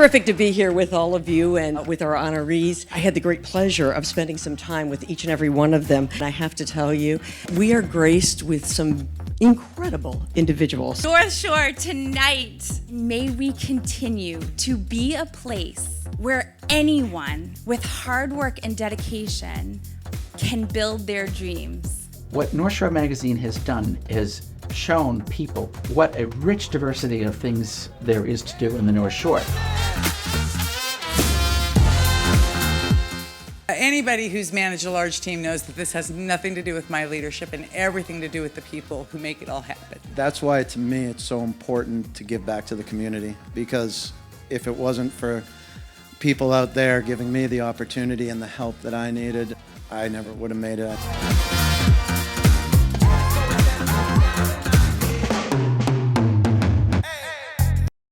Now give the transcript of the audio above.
terrific to be here with all of you and with our honorees. I had the great pleasure of spending some time with each and every one of them. And I have to tell you, we are graced with some incredible individuals. Northshore tonight, may we continue to be a place where anyone with hard work and dedication can build their dreams. What Northshore Magazine has done is shown people what a rich diversity of things there is to do in the North Shore. Anybody who's managed a large team knows that this has nothing to do with my leadership and everything to do with the people who make it all happen. That's why, to me, it's so important to give back to the community, because if it wasn't for people out there giving me the opportunity and the help that I needed, I never would have made it.